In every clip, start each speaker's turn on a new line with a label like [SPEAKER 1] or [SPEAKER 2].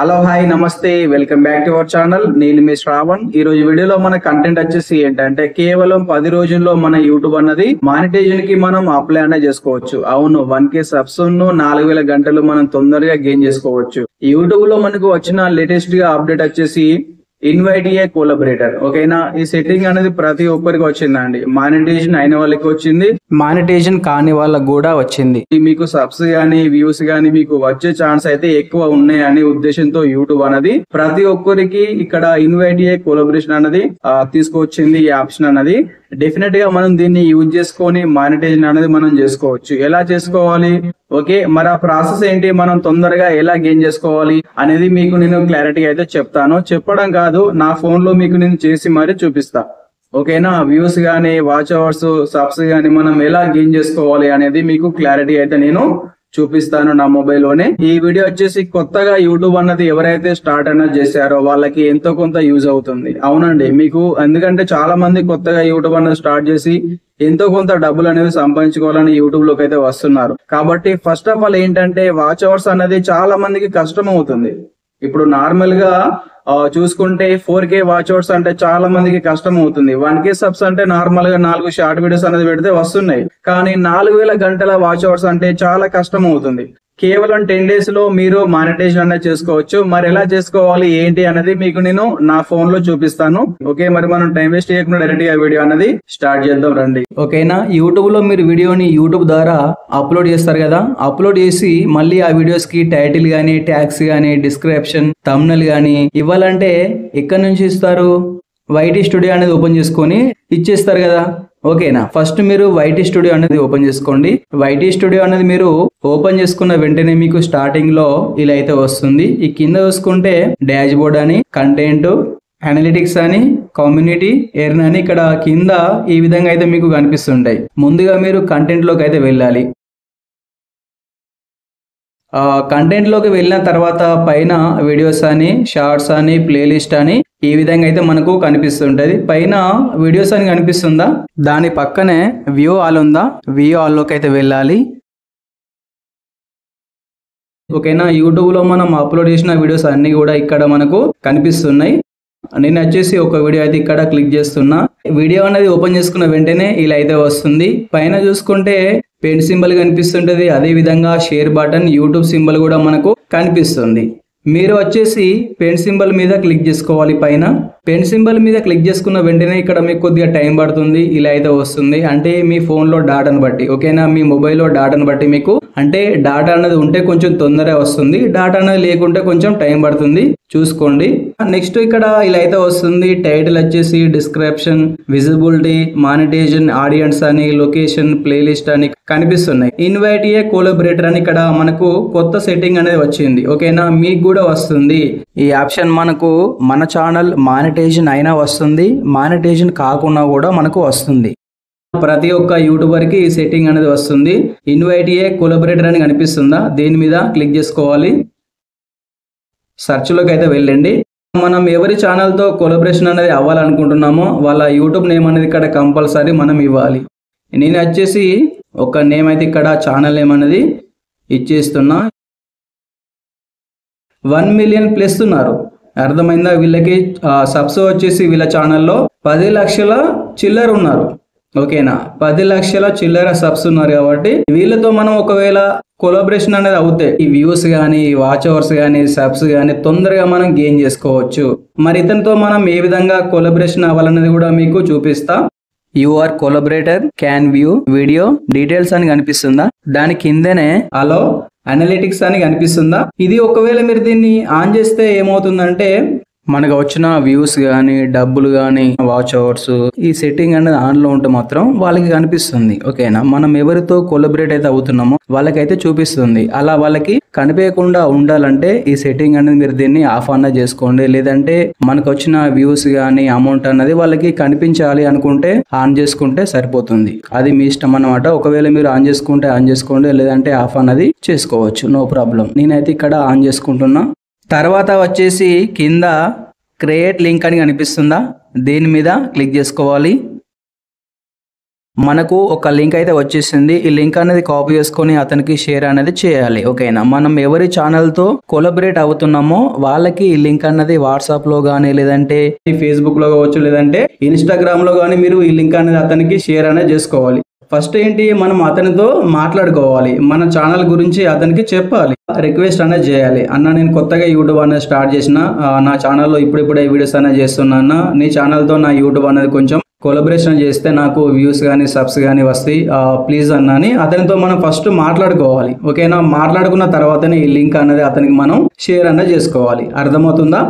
[SPEAKER 1] Hello hi నమస్తే welcome back to our channel. నేను మీ శ్రావణ్. ఈ రోజు వీడియోలో మన కంటెంట్ వచ్చేసి ఏంటంటే కేవలం 10 రోజుల్లో మన యూట్యూబ్ అన్నది మానిటైజేషన్ కి మనం అప్లై అనేది చేసుకోవచ్చు. అవును, 1K సబ్స్ 4000 గంటలు మనం తొందరగా గెయిన్ చేసుకోవచ్చు. యూట్యూబ్ లో మనకు వచ్చిన లేటెస్ట్ గా అప్డేట్ వచ్చేసి ఇన్వైట్ ఏ కొలాబరేటర్. ఓకేనా, ఈ సెట్టింగ్ అనేది ప్రతి ఒక్కరికి వచ్చిందండి. మానిటైజేషన్ అయిన వాళ్ళకి వచ్చింది, మానిటైజేషన్ కాని వాళ్ళకి కూడా వచ్చింది. మీకు సబ్స్ గానీ వ్యూస్ గానీ మీకు వచ్చే ఛాన్స్ అయితే ఎక్కువ ఉన్నాయని ఉద్దేశంతో యూట్యూబ్ అనేది ప్రతి ఒక్కరికి ఇక్కడ ఇన్వైట్ ఏ కొలాబరేషన్ అనేది తీసుకొచ్చింది. ఈ ఆప్షన్ అనేది డెఫినెట్ గా మనం దీన్ని యూజ్ చేసుకొని మానిటైజేషన్ అనేది మనం చేసుకోవచ్చు. ఎలా చేసుకోవాలి, ఓకే, మరి ఆ ప్రాసెస్ ఏంటి, మనం తొందరగా ఎలా గెయిన్ చేసుకోవాలి అనేది మీకు నేను క్లారిటీ అయితే చెప్తాను. చెప్పడం కాదు, నా ఫోన్ లో మీకు నేను చేసి మరి చూపిస్తా. ఓకేనా, వ్యూస్ గానీ వాచ్ అవర్స్ సబ్స్ గానీ మనం ఎలా గెయిన్ చేసుకోవాలి అనేది మీకు క్లారిటీ అయితే నేను చూపిస్తాను నా మొబైల్లోనే. ఈ వీడియో వచ్చేసి కొత్తగా యూట్యూబ్ అన్నది ఎవరైతే స్టార్ట్ అనేది చేశారో వాళ్ళకి ఎంతో కొంత యూజ్ అవుతుంది. అవునండి, మీకు ఎందుకంటే చాలా మంది కొత్తగా యూట్యూబ్ అన్నది స్టార్ట్ చేసి ఎంతో కొంత డబ్బులు అనేవి సంపాదించుకోవాలని యూట్యూబ్ లోకి అయితే వస్తున్నారు. కాబట్టి ఫస్ట్ ఆఫ్ ఆల్ ఏంటంటే వాచ్ అవర్స్ అనేది చాలా మందికి కష్టం అవుతుంది. ఇప్పుడు నార్మల్ గా చూసుకుంటే 4K వాచ్ అవర్స్ అంటే చాలా మందికి కష్టం అవుతుంది. 1K సబ్స్ అంటే నార్మల్ గా 4 షార్ట్ వీడియోస్ అనేది పెడితే వస్తున్నాయి. కానీ 4000 గంటల వాచ్ అవర్స్ అంటే చాలా కష్టం అవుతుంది. కేవలం 10 days లో మీరు మానిటైజేషన్ అనేది చేసుకోవచ్చు. మరి ఎలా చేసుకోవాలి ఏంటి అనేది మీకు నేను నా ఫోన్ లో చూపిస్తాను. ఓకే, మరి మనం టైం వేస్ట్ చేయకుండా డైరెక్ట్ గా వీడియో అనేది స్టార్ట్ చేద్దాం రండి. ఓకేనా, యూట్యూబ్ లో మీరు వీడియోని యూట్యూబ్ ద్వారా అప్లోడ్ చేస్తారు కదా, అప్లోడ్ చేసి మళ్ళీ ఆ వీడియోస్ కి టైటిల్ గానీ ట్యాగ్స్ గానీ డిస్క్రిప్షన్ థంబ్నెయిల్ గానీ ఇవ్వాలంటే ఎక్కడి నుంచి ఇస్తారు? వైటీ స్టూడియో అనేది ఓపెన్ చేసుకొని ఇచ్చేస్తారు కదా. ఓకేనా, ఫస్ట్ మీరు వైటీ స్టూడియో అనేది ఓపెన్ చేసుకోండి. వైటీ స్టూడియో అనేది మీరు ఓపెన్ చేసుకున్న వెంటనే మీకు స్టార్టింగ్ లో ఇలా అయితే వస్తుంది. ఈ కింద చూసుకుంటే డాష్ బోర్డ్ అని, కంటెంట్, అనలిటిక్స్ అని, కమ్యూనిటీ, ఎర్న్ అని ఇక్కడ కింద ఈ విధంగా అయితే మీకు కనిపిస్తుంటాయి. ముందుగా మీరు కంటెంట్ లోకి అయితే వెళ్ళాలి. కంటెంట్ లోకి వెళ్ళిన తర్వాత పైన వీడియోస్ అని, షార్ట్స్ అని, ప్లేలిస్ట్ అని ఈ విధంగా అయితే మనకు కనిపిస్తుంటది. పైన వీడియోస్ అని కనిపిస్తుందా, దాని పక్కనే వ్యూ ఆల్ ఉందా, వ్యూ ఆల్ లోకి అయితే వెళ్ళాలి. ఓకేనా, యూట్యూబ్ లో మనం అప్లోడ్ చేసిన వీడియోస్ అన్ని కూడా ఇక్కడ మనకు కనిపిస్తున్నాయి. నేను వచ్చేసి ఒక వీడియో అయితే ఇక్కడ క్లిక్ చేస్తున్నా. వీడియో అనేది ఓపెన్ చేసుకున్న వెంటనే ఇలా అయితే వస్తుంది. పైన చూసుకుంటే పెన్ సింబల్ కనిపిస్తుంటది, అదే విధంగా షేర్ బటన్, యూట్యూబ్ సింబల్ కూడా మనకు కనిపిస్తుంది. మీరు వచ్చేసి పెన్ సింబల్ మీద క్లిక్ చేసుకోవాలి. పైన పెన్ సింబల్ మీద క్లిక్ చేసుకున్న వెంటనే ఇక్కడ మీకు కొద్దిగా టైం పడుతుంది. ఇలా అయితే వస్తుంది, అంటే మీ ఫోన్ లో డాటాను బట్టి. ఓకేనా, మీ మొబైల్లో డాటాను బట్టి మీకు అంటే డాటా అనేది ఉంటే కొంచెం తొందరగా వస్తుంది, డాటా అనేది లేకుంటే కొంచెం టైం పడుతుంది, చూసుకోండి. నెక్స్ట్ ఇక్కడ ఇలా అయితే వస్తుంది. టైటిల్ వచ్చేసి డిస్క్రిప్షన్, విజిబిలిటీ, మానిటైజేషన్, ఆడియన్స్ అని, లొకేషన్, ప్లేలిస్ట్ అని కనిపిస్తున్నాయి. ఇన్వైట్ ఏ కొలాబరేటర్ అని ఇక్కడ మనకు కొత్త సెట్టింగ్ అనేది వచ్చింది. ఓకేనా, మీకు కూడా వస్తుంది ఈ ఆప్షన్. మనకు మన ఛానల్ మానిటైజేషన్ అయినా వస్తుంది, మానిటైజేషన్ కాకుండా కూడా మనకు వస్తుంది. ప్రతి ఒక్క యూట్యూబర్ కి ఈ సెట్టింగ్ అనేది వస్తుంది. ఇన్వైట్ ఏ కొలాబరేటర్ అని కనిపిస్తుందా, దీని మీద క్లిక్ చేసుకోవాలి. సెర్చ్ లోకి అయితే వెళ్ళండి. మనం ఎవరి ఛానల్ తో కొలాబరేషన్ అనేది అవ్వాలనుకుంటున్నామో వాళ్ళ యూట్యూబ్ నేమ్ అనేది ఇక్కడ కంపల్సరీ మనం ఇవ్వాలి. నేను వచ్చేసి ఒక నేమ్ అయితే ఇక్కడ ఛానల్ నేమ్ అనేది ఇచ్చేస్తున్నా. 1 million ప్లస్ ఉన్నారు, అర్థమైందా? వీళ్ళకి సబ్స్ వచ్చేసి వీళ్ళ ఛానల్లో 10 లక్షల చిల్లర ఉన్నారు. ఓకేనా, 10 లక్షల చిల్లర సబ్స్ ఉన్నారు. కాబట్టి వీళ్ళతో మనం ఒకవేళ కొలాబరేషన్ అనేది అవుతాయి, ఈ వ్యూస్ గానీ వాచ్ అవర్స్ గానీ సబ్స్ గానీ తొందరగా మనం గెయిన్ చేసుకోవచ్చు. మరి ఇతనితో మనం ఏ విధంగా కొలాబరేషన్ అవ్వాలనేది కూడా మీకు చూపిస్తా. Your collaborator can view video details అని కనిపిస్తుందా, దాని కిందనే అలో అనలిటిక్స్ అని కనిపిస్తుందా. ఇది ఒకవేళ మీరు దీన్ని ఆన్ చేస్తే ఏమవుతుందంటే మనకు వచ్చిన వ్యూస్ గానీ డబ్బులు గానీ వాచ్ అవర్స్ ఈ సెట్టింగ్ అనేది ఆన్ లో ఉంటే మాత్రం వాళ్ళకి కనిపిస్తుంది. ఓకేనా, మనం ఎవరితో కొలాబరేట్ అయితే అవుతున్నామో వాళ్ళకైతే చూపిస్తుంది. అలా వాళ్ళకి కనిపించకుండా ఉండాలంటే ఈ సెట్టింగ్ అనేది మీరు దీన్ని ఆఫ్ అన్న చేసుకోండి. లేదంటే మనకు వచ్చిన వ్యూస్ గానీ అమౌంట్ అన్నది వాళ్ళకి కనిపించాలి అనుకుంటే ఆన్ చేసుకుంటే సరిపోతుంది. అది మీ ఇష్టం అన్నమాట. ఒకవేళ మీరు ఆన్ చేసుకుంటే ఆన్ చేసుకోండి, లేదంటే ఆఫ్ అన్నది చేసుకోవచ్చు, నో ప్రాబ్లం. నేనైతే ఇక్కడ ఆన్ చేసుకుంటున్నా. తర్వాత వచ్చేసి కింద క్రియేట్ లింక్ అని కనిపిస్తుందా, దీని మీద క్లిక్ చేసుకోవాలి. మనకు ఒక లింక్ అయితే వచ్చేసింది. ఈ లింక్ అనేది కాపీ చేసుకొని అతనికి షేర్ అనేది చేయాలి. ఓకేనా, మనం ఎవరి ఛానల్ తో కొలాబరేట్ అవుతున్నామో వాళ్ళకి ఈ లింక్ అన్నది వాట్సాప్ లో గానీ, లేదంటే ఫేస్బుక్ లో కావచ్చు, లేదంటే ఇన్స్టాగ్రామ్ లో గానీ మీరు ఈ లింక్ అనేది అతనికి షేర్ అనేది చేసుకోవాలి. ఫస్ట్ ఏంటి, మనం అతనితో మాట్లాడుకోవాలి, మన ఛానల్ గురించి అతనికి చెప్పాలి, రిక్వెస్ట్ అనేది చేయాలి. అన్న నేను కొత్తగా యూట్యూబ్ అనేది స్టార్ట్ చేసిన, నా ఛానల్లో ఇప్పుడిప్పుడే వీడియోస్ అనేది చేస్తున్నా, నీ ఛానల్తో నా యూట్యూబ్ అనేది కొంచెం కొలాబరేషన్ చేస్తే నాకు వ్యూస్ కానీ సబ్స్ కానీ వస్తాయి, ప్లీజ్ అన్న అని అతనితో మనం ఫస్ట్ మాట్లాడుకోవాలి. ఓకేనా, మాట్లాడుకున్న తర్వాతనే ఈ లింక్ అనేది అతనికి మనం షేర్ అనేది చేసుకోవాలి. అర్థమవుతుందా?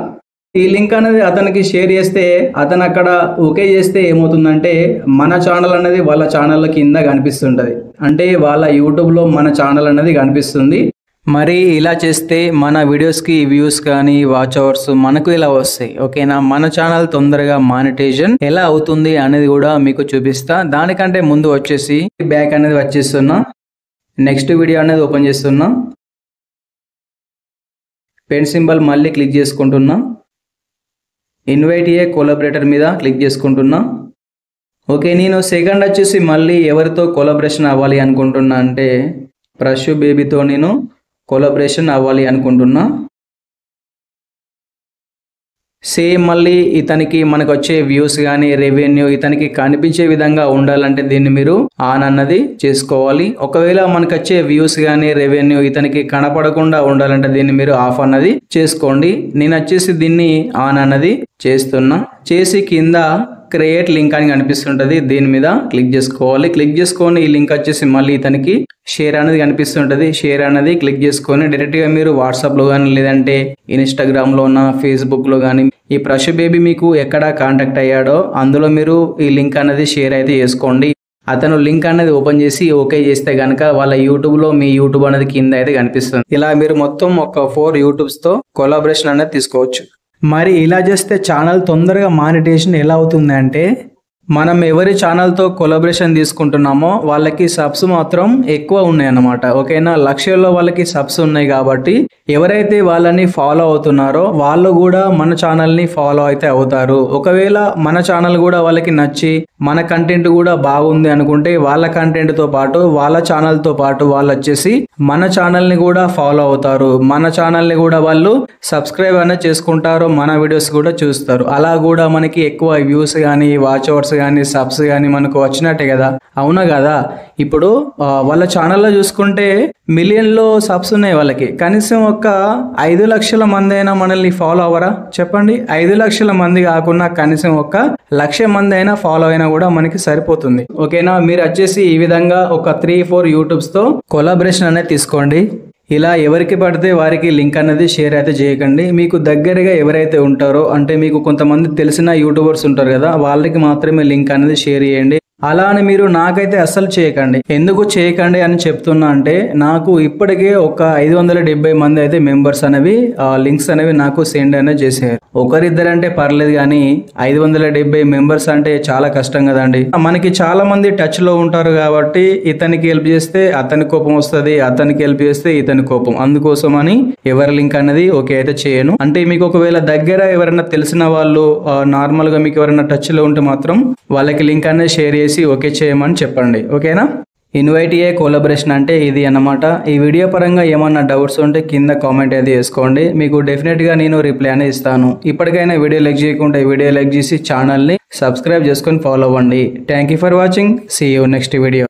[SPEAKER 1] ఈ లింక్ అనేది అతనికి షేర్ చేస్తే అతను అక్కడ ఓకే చేస్తే ఏమవుతుందంటే మన ఛానల్ అనేది వాళ్ళ ఛానల్ కింద కనిపిస్తుంటది. అంటే వాళ్ళ యూట్యూబ్లో మన ఛానల్ అనేది కనిపిస్తుంది. మరి ఇలా చేస్తే మన వీడియోస్కి వ్యూస్ కానీ వాచ్ అవర్స్ మనకు ఇలా వస్తాయి. ఓకేనా, మన ఛానల్ తొందరగా మానిటైజేషన్ ఎలా అవుతుంది అనేది కూడా మీకు చూపిస్తా. దానికంటే ముందు వచ్చేసి బ్యాక్ అనేది వచ్చేస్తున్నా, నెక్స్ట్ వీడియో అనేది ఓపెన్ చేస్తున్నా, పెన్ సింబల్ మళ్ళీ క్లిక్ చేసుకుంటున్నా, ఇన్వైట్ ఏ కొలాబరేటర్ మీద క్లిక్ చేసుకుంటున్నా. ఓకే, నేను సెకండ్ వచ్చేసి మళ్ళీ ఎవరితో కొలాబరేషన్ అవ్వాలి అనుకుంటున్నా అంటే ప్రశు బేబీతో నేను కొలాబరేషన్ అవ్వాలి అనుకుంటున్నా. సేమ్ మళ్ళీ ఇతనికి మనకు వచ్చే వ్యూస్ కానీ రెవెన్యూ ఇతనికి కనిపించే విధంగా ఉండాలంటే దీన్ని మీరు ఆన్ అన్నది చేసుకోవాలి. ఒకవేళ మనకు వచ్చే వ్యూస్ కానీ రెవెన్యూ ఇతనికి కనపడకుండా ఉండాలంటే దీన్ని మీరు ఆఫ్ అన్నది చేసుకోండి. నేను వచ్చేసి దీన్ని ఆన్ అన్నది చేస్తున్నా. చేసి కింద క్రియేట్ లింక్ అని కనిపిస్తుంటది, దీని మీద క్లిక్ చేసుకోవాలి. క్లిక్ చేసుకొని ఈ లింక్ వచ్చేసి మళ్ళీ ఇతనికి షేర్ అనేది కనిపిస్తుంటది, షేర్ అనేది క్లిక్ చేసుకొని డైరెక్ట్ గా మీరు వాట్సాప్ లో కానీ, లేదంటే ఇన్స్టాగ్రామ్ లో ఉన్న ఫేస్బుక్ లో కానీ ఈ ప్రశు బేబీ మీకు ఎక్కడ కాంటాక్ట్ అయ్యాడో అందులో మీరు ఈ లింక్ అనేది షేర్ అయితే చేసుకోండి. అతను లింక్ అనేది ఓపెన్ చేసి ఓకే చేస్తే గనక వాళ్ళ యూట్యూబ్ లో మీ యూట్యూబ్ అనేది కింద అయితే కనిపిస్తుంది. ఇలా మీరు మొత్తం ఒక 4 యూట్యూబ్స్ తో కొలాబరేషన్ అనేది తీసుకోవచ్చు. మరి ఇలా చేస్తే ఛానల్ తొందరగా మానిటైజేషన్ ఎలా అవుతుంది అంటే మనం ఎవరి ఛానల్తో కొలాబరేషన్ తీసుకుంటున్నామో వాళ్ళకి సబ్స్ మాత్రం ఎక్కువ ఉన్నాయి అన్నమాట. ఓకేనా, లక్షల్లో వాళ్ళకి సబ్స్ ఉన్నాయి కాబట్టి ఎవరైతే వాళ్ళని ఫాలో అవుతున్నారో వాళ్ళు కూడా మన ఛానల్ని ఫాలో అయితే అవుతారు. ఒకవేళ మన ఛానల్ కూడా వాళ్ళకి నచ్చి మన కంటెంట్ కూడా బాగుంది అనుకుంటే వాళ్ళ కంటెంట్తో పాటు వాళ్ళ ఛానల్తో పాటు వాళ్ళు వచ్చేసి మన ఛానల్ని కూడా ఫాలో అవుతారు, మన ఛానల్ని కూడా వాళ్ళు సబ్స్క్రైబ్ అనేది చేసుకుంటారు, మన వీడియోస్ కూడా చూస్తారు. అలా కూడా మనకి ఎక్కువ వ్యూస్ కానీ వాచ్ అవర్స్ కానీ సబ్స్ కానీ మనకు వచ్చినట్టే కదా, అవునా కదా? ఇప్పుడు వాళ్ళ ఛానల్లో చూసుకుంటే మిలియన్లో సబ్స్ ఉన్నాయి వాళ్ళకి, కనీసం ఒక 5 లక్షల మంది అయినా మనల్ని ఫాలో అవ్వరా చెప్పండి? 5 లక్షల మంది కాకుండా కనీసం ఒక 1,00,000 మంది అయినా ఫాలో అయినా కూడా మనకి సరిపోతుంది. ఓకేనా, మీరు వచ్చేసి ఈ విధంగా ఒక 3-4 యూట్యూబ్స్ తో కొలాబరేషన్ అనేది తీసుకోండి. ఇలా ఎవరికి పడితే వారికి లింక్ అనేది షేర్ అయితే చేయకండి. మీకు దగ్గరగా ఎవరైతే ఉంటారో అంటే మీకు కొంతమంది తెలిసిన యూట్యూబర్స్ ఉంటారు కదా, వాళ్ళకి మాత్రమే లింక్ అనేది షేర్ చేయండి. అలా అని మీరు నాకైతే అస్సలు చేయకండి. ఎందుకు చేయకండి అని చెప్తున్నా అంటే నాకు ఇప్పటికే ఒక 570 మంది అయితే మెంబర్స్ అనేవి లింక్స్ అనేవి నాకు సెండ్ అనేది చేశారు. ఒకరిద్దరంటే పర్లేదు కానీ 570 మెంబర్స్ అంటే చాలా కష్టం కదండి. మనకి చాలా మంది టచ్ లో ఉంటారు కాబట్టి ఇతనికి హెల్ప్ చేస్తే అతని కోపం వస్తుంది, అతనికి హెల్ప్ చేస్తే ఇతని కోపం. అందుకోసం అని ఎవరి లింక్ అనేది ఓకే అయితే చేయను. అంటే మీకు ఒకవేళ దగ్గర ఎవరైనా తెలిసిన వాళ్ళు నార్మల్ గా మీకు ఎవరైనా టచ్ లో ఉంటే మాత్రం వాళ్ళకి లింక్ అనేది షేర్ చేసి ఓకే చేయమని చెప్పండి. ఓకేనా, ఇన్వైట్ ఏ కొలాబరేషన్ అంటే ఇది అన్నమాట. ఈ వీడియో పరంగా ఏమన్నా డౌట్స్ ఉంటే కింద కామెంట్ అయితే చేసుకోండి, మీకు డెఫినెట్ గా నేను రిప్లై అనేది ఇస్తాను. ఇప్పటికైనా వీడియో లైక్ చేయకుండా వీడియో లైక్ చేసి ఛానల్ ని సబ్స్క్రైబ్ చేసుకొని ఫాలో అవ్వండి. Thank you for watching, see you next video.